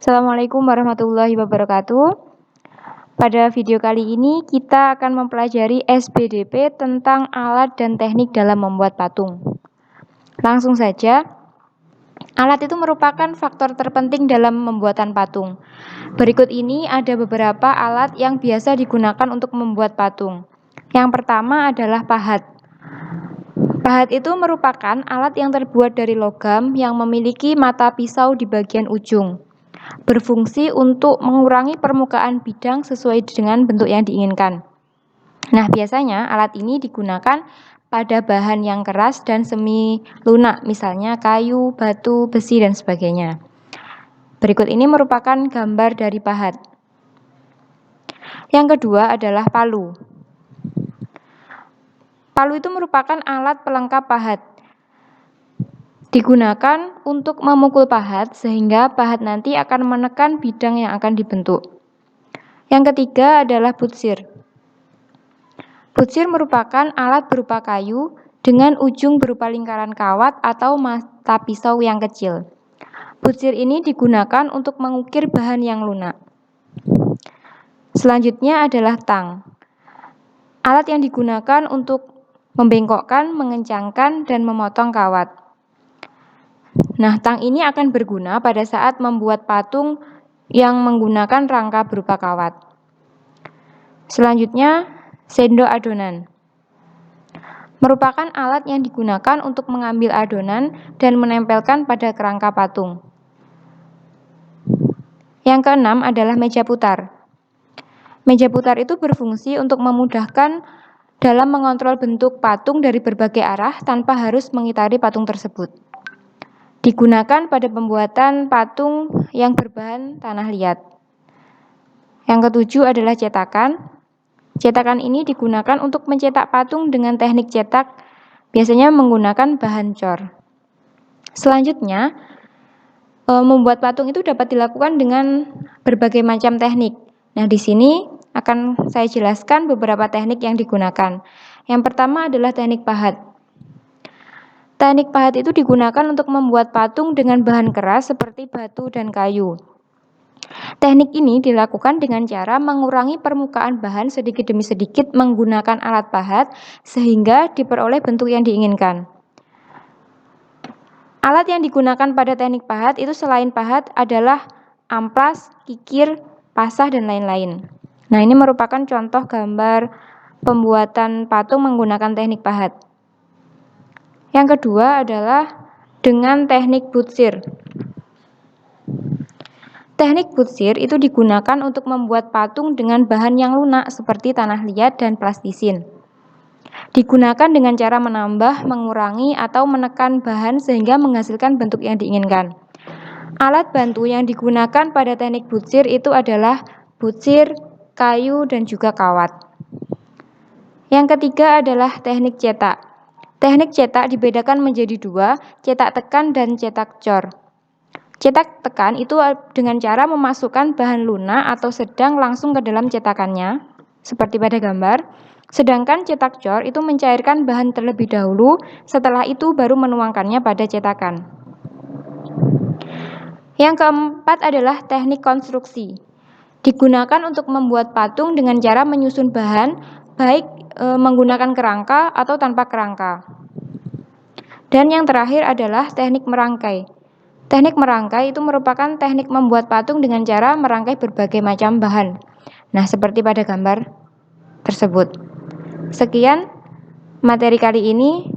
Assalamualaikum warahmatullahi wabarakatuh. Pada video kali ini kita akan mempelajari SBDP tentang alat dan teknik dalam membuat patung. Langsung saja, alat itu merupakan faktor terpenting dalam pembuatan patung. Berikut ini ada beberapa alat yang biasa digunakan untuk membuat patung. Yang pertama adalah pahat. Pahat itu merupakan alat yang terbuat dari logam yang memiliki mata pisau di bagian ujung. Berfungsi untuk mengurangi permukaan bidang sesuai dengan bentuk yang diinginkan. Nah, biasanya alat ini digunakan pada bahan yang keras dan semi lunak, misalnya kayu, batu, besi, dan sebagainya. Berikut ini merupakan gambar dari pahat. Yang kedua adalah palu. Palu itu merupakan alat pelengkap pahat. Digunakan untuk memukul pahat sehingga pahat nanti akan menekan bidang yang akan dibentuk. Yang ketiga adalah butsir. Butsir merupakan alat berupa kayu dengan ujung berupa lingkaran kawat atau mata pisau yang kecil. Butsir ini digunakan untuk mengukir bahan yang lunak. Selanjutnya adalah tang. Alat yang digunakan untuk membengkokkan, mengencangkan, dan memotong kawat. Nah, tang ini akan berguna pada saat membuat patung yang menggunakan rangka berupa kawat. Selanjutnya, sendok adonan. Merupakan alat yang digunakan untuk mengambil adonan dan menempelkan pada kerangka patung. Yang keenam adalah meja putar. Meja putar itu berfungsi untuk memudahkan dalam mengontrol bentuk patung dari berbagai arah tanpa harus mengitari patung tersebut. Digunakan pada pembuatan patung yang berbahan tanah liat. Yang ketujuh adalah cetakan. Cetakan ini digunakan untuk mencetak patung dengan teknik cetak, biasanya menggunakan bahan cor. Selanjutnya, membuat patung itu dapat dilakukan dengan berbagai macam teknik. Nah, di sini akan saya jelaskan beberapa teknik yang digunakan. Yang pertama adalah teknik pahat. Teknik pahat itu digunakan untuk membuat patung dengan bahan keras seperti batu dan kayu. Teknik ini dilakukan dengan cara mengurangi permukaan bahan sedikit demi sedikit menggunakan alat pahat sehingga diperoleh bentuk yang diinginkan. Alat yang digunakan pada teknik pahat itu selain pahat adalah amplas, kikir, pasah, dan lain-lain. Nah, ini merupakan contoh gambar pembuatan patung menggunakan teknik pahat. Yang kedua adalah dengan teknik butsir. Teknik butsir itu digunakan untuk membuat patung dengan bahan yang lunak seperti tanah liat dan plastisin. Digunakan dengan cara menambah, mengurangi, atau menekan bahan sehingga menghasilkan bentuk yang diinginkan. Alat bantu yang digunakan pada teknik butsir itu adalah butsir, kayu, dan juga kawat. Yang ketiga adalah teknik cetak. Teknik cetak dibedakan menjadi dua, cetak tekan dan cetak cor. Cetak tekan itu dengan cara memasukkan bahan lunak atau sedang langsung ke dalam cetakannya, seperti pada gambar. Sedangkan cetak cor itu mencairkan bahan terlebih dahulu, setelah itu baru menuangkannya pada cetakan. Yang keempat adalah teknik konstruksi. Digunakan untuk membuat patung dengan cara menyusun bahan, baik menggunakan kerangka atau tanpa kerangka. Dan yang terakhir adalah teknik merangkai. Teknik merangkai itu merupakan teknik membuat patung dengan cara merangkai berbagai macam bahan. Nah, seperti pada gambar tersebut. Sekian materi kali ini.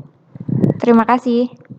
Terima kasih.